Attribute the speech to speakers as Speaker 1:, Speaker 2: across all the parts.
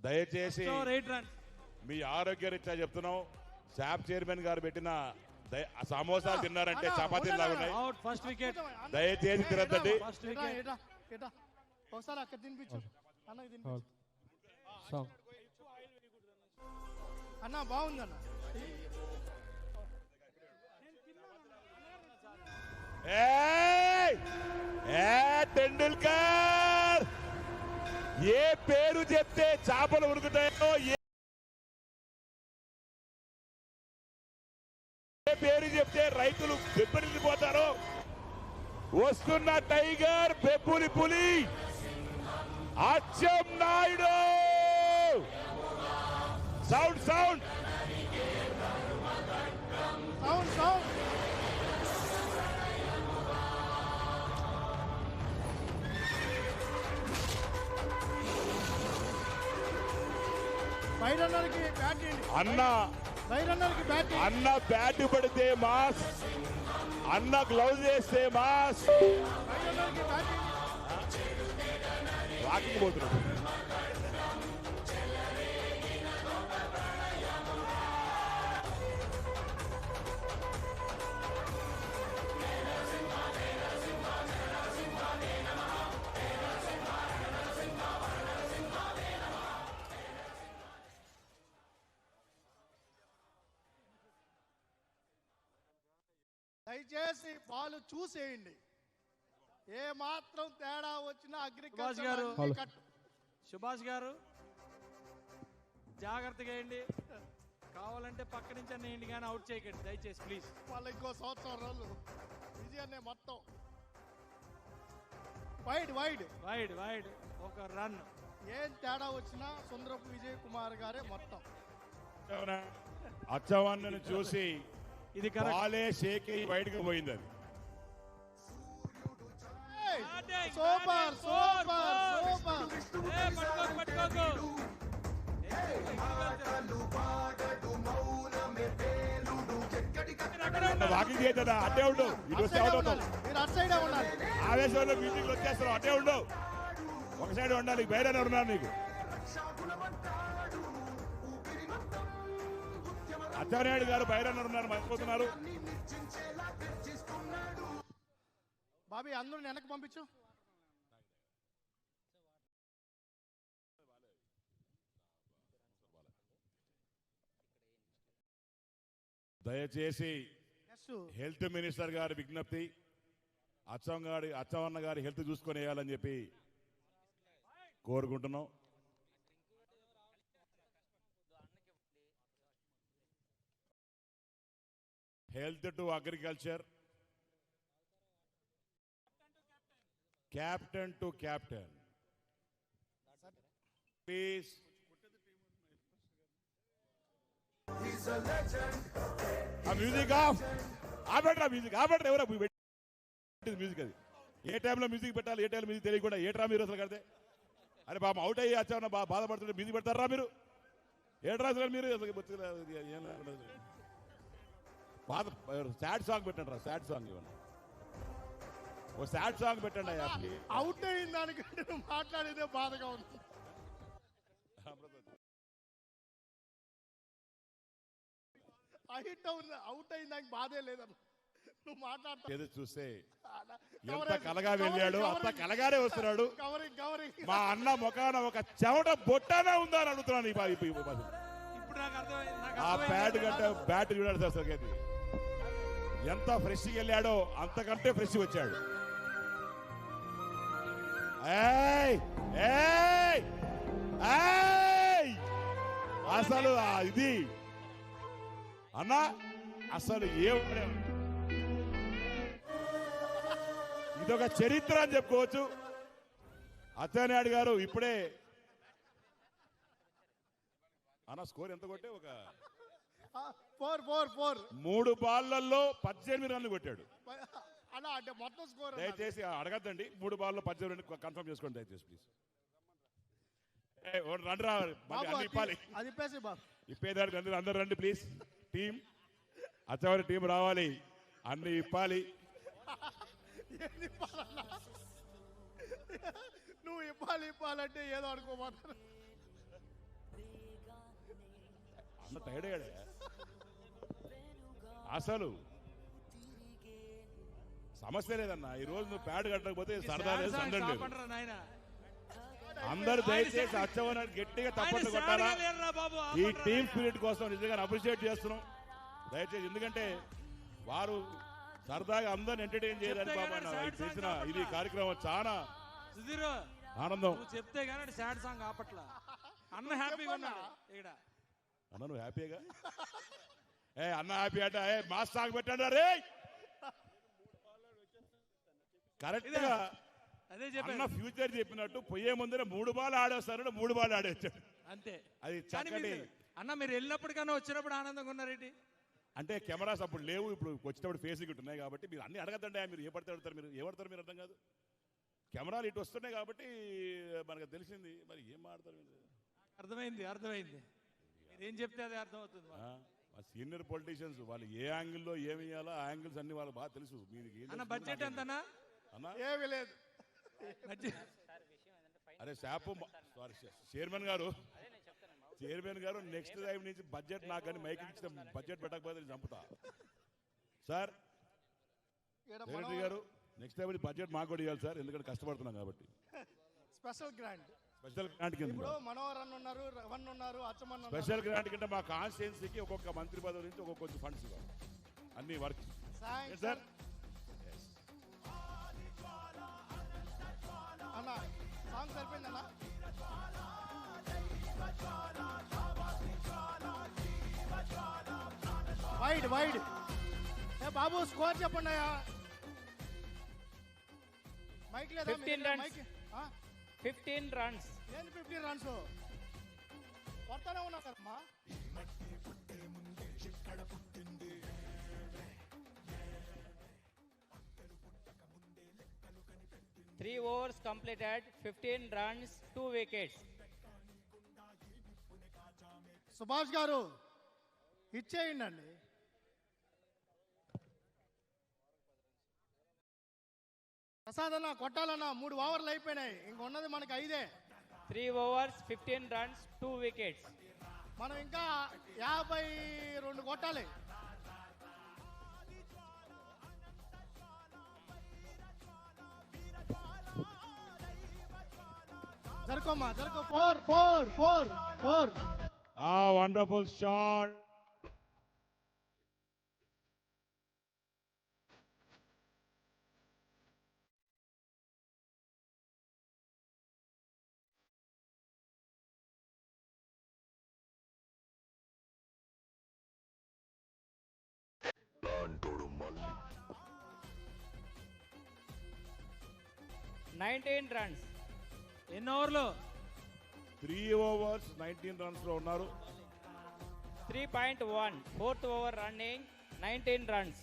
Speaker 1: దయచేసి మీ ఆరోగ్యరీత్యా చెప్తున్నాం. శాప్ చైర్మన్ గారు పెట్టిన సమోసాలు తిన్నారంటే చపాతీలు లాగున్నాయి. దయచేసి తినద్దండి.
Speaker 2: అన్న బాగుందన్న.
Speaker 1: టెండూల్కర్ ఏ పేరు చెప్తే చేపలు ఉరుకుతాయో, ఏ పేరు చెప్తే రైతులు దెబ్బతిపోతారో, వస్తున్న టైగర్ బెబ్బులి పులి Atchem Naidu. Sound sound
Speaker 2: sound sound.
Speaker 1: అన్న బ్యాట్ పడితే మాస్, అన్న గ్లౌజ్ వేస్తే మాస్. వాకింగ్ పోతున్నాడు.
Speaker 2: దయచేసి బాల్ చూసేయండి. ఏ మాత్రం తేడా వచ్చినా అగ్రికల్చర్.
Speaker 3: సుభాష్ గారు జాగ్రత్తగా వేయండి. కావాలంటే పక్క నుంచి అన్న వేయండి, కానీ అవుట్ చేయకండి దయచేసి ప్లీజ్.
Speaker 2: వాళ్ళ ఇంకో సంవత్సరం రోజులు విజయాన్ని మొత్తం వైడ్ వైడ్
Speaker 3: వైడ్ వైడ్ ఒక రన్.
Speaker 2: ఏం తేడా వచ్చినా సుందరపు విజయ్ కుమార్ గారే మొత్తం.
Speaker 1: అచ్చవన్నను చూసి ఇది బాలే షేక్ అయ్యి బయటకు పోయింది. అది
Speaker 2: సూపర్ సూపర్ సూపర్.
Speaker 1: వాకింగ్ చేద్దా? అట్టే ఉండు. ఇటు వస్తే అవుట్ అవుతావు. ఆవేశంలో మీటింగ్లు వచ్చేస్తావు. అట్టే ఉండు. ఒక సైడ్ ఉండాలి. బయట ఉన్నారు నీకు. అచ్చెన్నాయుడు గారు బయట ఉన్నారు, మర్చిపోతున్నారు.
Speaker 2: బాబీ అందరూ వెనక్కి పంపించు.
Speaker 1: దయచేసి హెల్త్ మినిస్టర్ గారి విజ్ఞప్తి, అచ్చవన్న గారి హెల్త్ చూసుకొని వేయాలని చెప్పి కోరుకుంటున్నాం. Health to agriculture, captain to captain please. Music ఆపట్రా, మ్యూజిక్ ఆపట్రా. ఎవరా మ్యూజిక్? అది ఏ టైంలో మ్యూజిక్ పెట్టాలి, ఏ టైంలో మ్యూజిక్ తెలియకుండా ఏట్రా మీరు అసలు కడితే? అరే బాబు అవుట్ అయ్యి వచ్చామన్నా బాధపడుతుంటే మ్యూజిక్ పెడతారా మీరు? ఏట్రా అసలు మీరు? బాధ సాడ్ సాంగ్ పెట్టండి రా, సాడ్ సాంగ్ ఇవ్వండి. ఓ సాడ్ సాంగ్ పెట్టండి అయ్యా.
Speaker 2: అవుట్ అయిన దానికంటే నువ్వు మాట్లాడేదే బాధగా ఉంది. అవుట్ అయిన దానికి బాధే లేదన్న. నువ్వు మాట్లాడతా
Speaker 1: చూస్తే ఎంత కలగా వెళ్ళాడు, అంత కలగానే వస్తున్నాడు. మా అన్న ముఖాన ఒక చెమట బొట్టానే ఉందా అని అడుగుతున్నాను. ఆ బ్యాట్ కంటే బ్యాట్ చూడాలి సార్. అది ఎంత ఫ్రెష్గా వెళ్ళాడో అంతకంటే ఫ్రెష్ వచ్చాడు. అసలు ఇది అన్నా అసలు ఇదొక చరిత్ర అని చెప్పుకోవచ్చు. అచ్చెన్నాయుడు గారు ఇప్పుడే అన్న స్కోర్ ఎంత కొట్టే? ఒక 3 బాళ్లలో 18 రన్లు కొట్టాడు. దయచేసి అడగద్దండి. 3 బాల్లో 18 రన్లు కన్ఫర్మ్ చేసుకోండి దయచేసి ప్లీజ్. రన్ రా, ఇప్పాలి. ఇప్పేదానికి అందరూ రండి ప్లీజ్. టీం అచ్చవారి టీం రావాలి, అన్ని ఇప్పాలి.
Speaker 2: నువ్వు ఇప్పాలంటే ఏదో అనుకోబోతున్నా.
Speaker 1: టైర్డ్ అయ్యాడే అసలు సమస్య లేదన్నా. ఈ రోజు నువ్వు ప్యాడ్ కట్టకపోతే సరదా లేదు, సందడి లేదు.
Speaker 3: ఆపండ్రా నాయనా.
Speaker 1: అందరు దయచేసి అచ్చవన గట్టిగా తప్పట్లు
Speaker 3: ఆయన
Speaker 1: కొట్టాలా.
Speaker 3: sad గా లేరురా బాబు,
Speaker 1: ఈ
Speaker 3: ఆపండ్రా
Speaker 1: టీమ్
Speaker 3: నాయనా.
Speaker 1: స్పిరిట్ కోసం నిజంగా అప్రిషియేట్ చేస్తున్నాం దయచేసి. ఎందుకంటే వారు సరదాగా అందరిని ఎంటర్టైన్ చేయడానికి
Speaker 3: చెప్తే
Speaker 1: బాబు
Speaker 3: కానీ
Speaker 1: అన్న
Speaker 3: sad song
Speaker 1: చేసిన ఇది
Speaker 3: కాకుండా.
Speaker 1: కార్యక్రమం చాలా
Speaker 3: సుధీర్,
Speaker 1: ఆనందం.
Speaker 3: నువ్వు చెప్తే కానీ సాడ్ సాంగ్ ఆపట్లా. అన్న హ్యాపీగా ఉన్నాడు ఇక్కడ.
Speaker 1: అన్న నువ్వు హ్యాపీగా అన్న హ్యాపీ అంటే మాస్ సాంగ్ పెట్టండి రే కరెక్ట్ గా.
Speaker 3: అదే
Speaker 1: అన్న
Speaker 3: చెప్పాను
Speaker 1: ఫ్యూచర్ చెప్పినట్టు పోయే ముందర 3 బాల్ ఆడేస్తాడు, 3 బాల్ ఆడేస్తాడు.
Speaker 3: అంతే.
Speaker 1: అది
Speaker 3: కానీ
Speaker 1: చక్కటి
Speaker 3: అన్న మీరు వెళ్ళినప్పటికన్నా వచ్చినప్పుడు ఆనందంగా ఉన్నారేంటి?
Speaker 1: అంటే కెమెరాస్ అప్పుడు లేవు, ఇప్పుడు వచ్చేటప్పుడు ఫేసింగ్ ఇటు ఉన్నాయి కాబట్టి మీరు అన్ని అడగద్దండి. మీరు ఏ పడితే అడుగుతారు, మీరు ఏమడతారు మీరు అర్థం కాదు. కెమెరాలు ఇటు వస్తున్నాయి కాబట్టి మనకు తెలిసింది. మరి ఏం మాడతారు మీరు?
Speaker 3: అర్థమైంది. మీరేం చెప్తే అదే అర్థమవుతుంది మాకు.
Speaker 1: మా సీనియర్ పొలిటీషియన్స్ వాళ్ళు ఏ యాంగిల్లో ఏమి వేయాలో ఆ యాంగిల్స్ అన్ని వాళ్ళకి బాగా తెలుసు. మీరు
Speaker 3: అన్న బడ్జెట్ ఎంతనా?
Speaker 1: అన్న
Speaker 2: ఏమీ లేదు.
Speaker 1: అరే శాపు సారీ చైర్మన్ గారు నెక్స్ట్ టైం నుంచి బడ్జెట్ నాకు కానీ మైక్ ఇచ్చిన బడ్జెట్ పెట్టకపోతే నేను చంపుతా సార్. సెక్రటరీ గారు నెక్స్ట్ టైం బడ్జెట్ మాకు కూడా ఇవ్వాలి సార్, ఎందుకంటే కష్టపడుతున్నాం కాబట్టి.
Speaker 2: Special grant.
Speaker 1: స్పెషల్ గ్రాంట్ కింద
Speaker 2: ఇప్పుడు మనోహరన్ ఉన్నారు, రవణ్ ఉన్నారు, అచ్చమన్ ఉన్నారు.
Speaker 1: స్పెషల్ గ్రాంట్ కింద మా కాన్స్టిట్యున్సీకి ఒక్కొక్క మంత్రి పదవి నుంచి ఒక్కొక్క కొంచెం ఫండ్స్ ఇవ్వాలి అన్ని వర్క్ సార్.
Speaker 2: అన్న సాంగ్ సరిపోయిందన్నా. వైడ్ ఏ బాబు స్కోర్ చెప్పండి. మైక్ లేదా?
Speaker 4: 15 runs.
Speaker 2: Mic
Speaker 4: 15 runs.
Speaker 2: ఏంది 15 రన్స్? కొడతానే ఉన్నా కదమ్మా.
Speaker 4: 3 overs completed, 15 runs, 2 wickets.
Speaker 2: Subhash గారు ఇచ్చేయండి అండి. ప్రసాద్ అన్న కొట్టాలన్నా, 3 ఓవర్లు అయిపోయినాయి, ఇంక ఉన్నది మనకి 5.
Speaker 4: 3 overs, 15 runs, 2 wickets.
Speaker 2: మనం ఇంకా 52 కొట్టాలి. జరుకోమ్మా జరుకో. 4.
Speaker 1: Wonderful shot.
Speaker 4: Nineteen runs.
Speaker 3: ఎన్ని ఓవర్లు?
Speaker 1: 3 overs 19 runs లో ఉన్నారు.
Speaker 4: 3.1. 4th over running, 19 runs.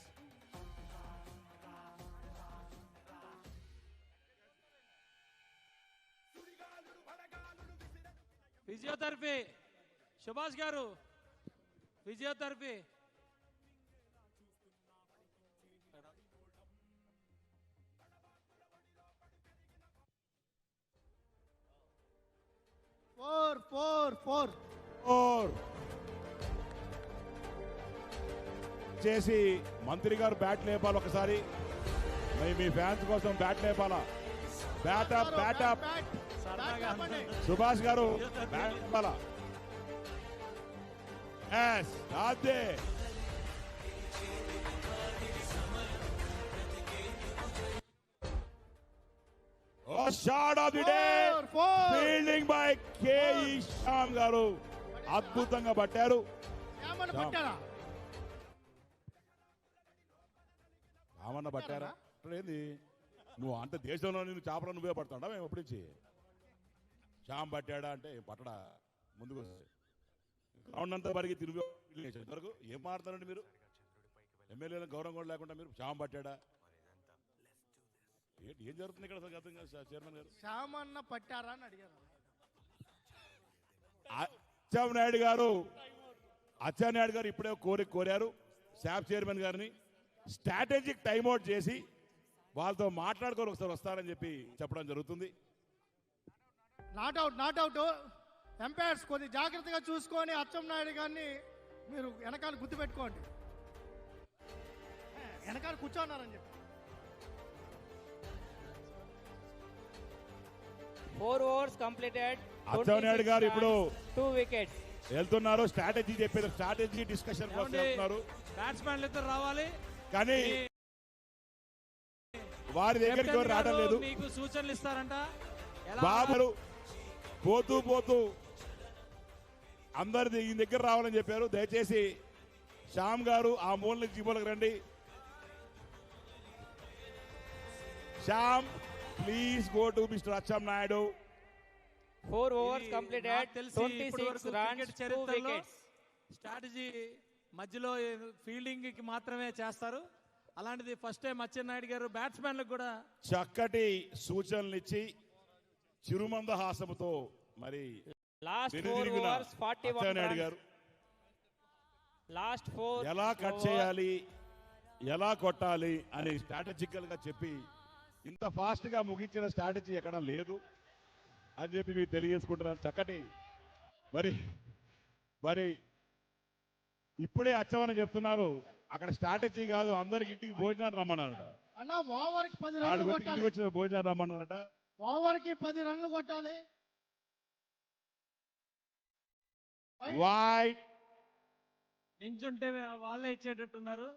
Speaker 3: Physiotherapy Subhash గారు, ఫిజియోథెరపీ.
Speaker 2: ఫోర్
Speaker 1: చేసి మంత్రి గారు బ్యాట్ లేపాలి ఒకసారి. మీ ఫ్యాన్స్ కోసం బ్యాట్ లేపాలా. బ్యాటప్
Speaker 3: సరదాగా
Speaker 1: సుభాష్ గారు బ్యాట్ లేపాలా. అదే shot of the day fielding by K E Shyam గారు అద్భుతంగా పట్టారు. రామన్న పట్టారా? ఏంది నువ్వు అంటే దేశంలో నేను చేపలు నువ్వే పడతాడా? మేము ఎప్పటి నుంచి శ్యామ్ పట్టాడా అంటే పట్టడా ముందుకు గ్రౌండ్ అంతా పరిగి తిరిగి వరకు ఏం మారుతారండి మీరు? ఎమ్మెల్యేలకు గౌరవం కూడా లేకుండా మీరు శ్యామ్ పట్టాడా? ఏం జరుగుతుంది ఇక్కడ అసలు అర్థం కాదు చైర్మన్ గారు.
Speaker 2: శ్యామన్న పట్టారా అని అడిగారు.
Speaker 1: అచ్చెన్నాయుడు గారు ఇప్పుడే కోరారు శాప్ చైర్మన్ గారిని స్ట్రాటజిక్ టైమ్అవుట్ చేసి వాళ్ళతో మాట్లాడుకొని ఒకసారి వస్తారని చెప్పి చెప్పడం జరుగుతుంది.
Speaker 2: నాట్అవుట్ ఎంపైర్స్ కొద్ది జాగ్రత్తగా చూసుకొని అచ్చెన్నాయుడు గారిని మీరు వెనకాల గుర్తు పెట్టుకోండి, వెనకాల కూర్చోన్నారని చెప్పి.
Speaker 4: 4 overs completed.
Speaker 1: అచ్చెన్నాయుడు గారు ఇప్పుడు
Speaker 4: 2 wickets.
Speaker 1: వెళ్తున్నారు, స్ట్రాటజీ చెప్పారు, స్ట్రాటజీ డిస్కషన్ కోసం వెళ్తున్నారు.
Speaker 3: బ్యాట్స్మెన్లు ఇద్దరు రావాలి.
Speaker 1: కానీ వారి దగ్గరికి ఎవరు రావడం లేదు.
Speaker 3: మీకు సూచనలు ఇస్తారంట.
Speaker 1: బాబు పోతూ పోతూ అందరి ఈ దగ్గర రావాలని చెప్పారు. దయచేసి శ్యామ్ గారు ఆ మూల నుంచి ఈ మూలకు రండి. Shyam please go to mister Atchannaidu.
Speaker 4: 4 overs completed. 26 runs, 2 wickets.
Speaker 3: Strategy మధ్యలో ఫీల్డింగ్ కి మాత్రమే చేస్తారు. అలాంటిది ఫస్ట్ టైం అచ్చెన్నాయుడు గారు బ్యాట్స్మెన్లకు కూడా
Speaker 1: చక్కటి సూచనలు ఇచ్చి చిరుమందహాసముతో మరి
Speaker 4: Last 4
Speaker 1: వెనుదిరిగిన
Speaker 4: overs, 41
Speaker 1: అచ్చెన్నాయుడు
Speaker 4: runs.
Speaker 1: గారు
Speaker 4: Last 4
Speaker 1: ఎలా కట్ చేయాలి, ఎలా కొట్టాలి అని స్ట్రాటజికల్ గా చెప్పి ఇంత ఫాస్ట్ గా ముగించిన స్ట్రాటజీ ఎక్కడ లేదు అని చెప్పి మీరు తెలియజేసుకుంటున్నారు. చక్కటి మరి మరి ఇప్పుడే అచ్చమని చెప్తున్నారు, అక్కడ స్ట్రాటజీ కాదు, అందరికి ఇంటికి భోజనాలు రమ్మన్నారట.
Speaker 2: అన్న ఓవర్కి 10 రన్లు కొట్టాలి.
Speaker 1: ఇంటికి వచ్చిన భోజనాలు రమ్మన్నారట.
Speaker 2: ఓవర్కి 10 రన్లు కొట్టాలి.
Speaker 1: వైట్
Speaker 3: నించుంటే వాళ్ళే ఇచ్చేటట్టున్నారు.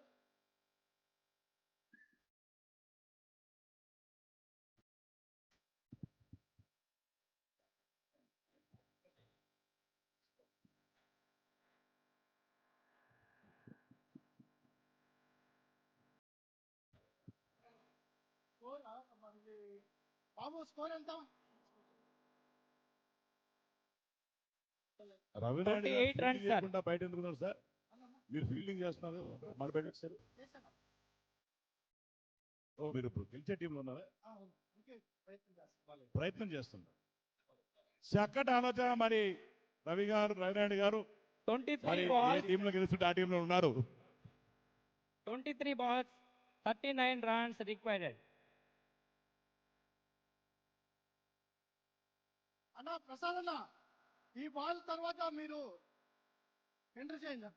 Speaker 2: బాబు స్కోర్ ఎంత?
Speaker 1: Ravi Naidu
Speaker 4: 28 runs, sir.
Speaker 1: బయట ఎందుకున్నారు సార్? మీరు ఫీల్డింగ్ చేస్తున్నారు, మన బయట వచ్చారు. ఓ మీరు ఇప్పుడు గెలిచే టీంలో ఉన్నారా? ప్రయత్నం చేస్తున్నారు. చక్కటి ఆలోచన మరి రవి గారు, రవినాయుడు గారు
Speaker 4: 23
Speaker 1: మరి ఏ
Speaker 4: balls,
Speaker 1: టీంలో గెలుస్తుంటే ఆ టీంలో ఉన్నారు.
Speaker 4: 23 balls, 39 runs required.
Speaker 2: అన్న ప్రసాద్ అన్న, ఈ బాల్ తర్వాత మీరు ఎంటర్ చేయండి.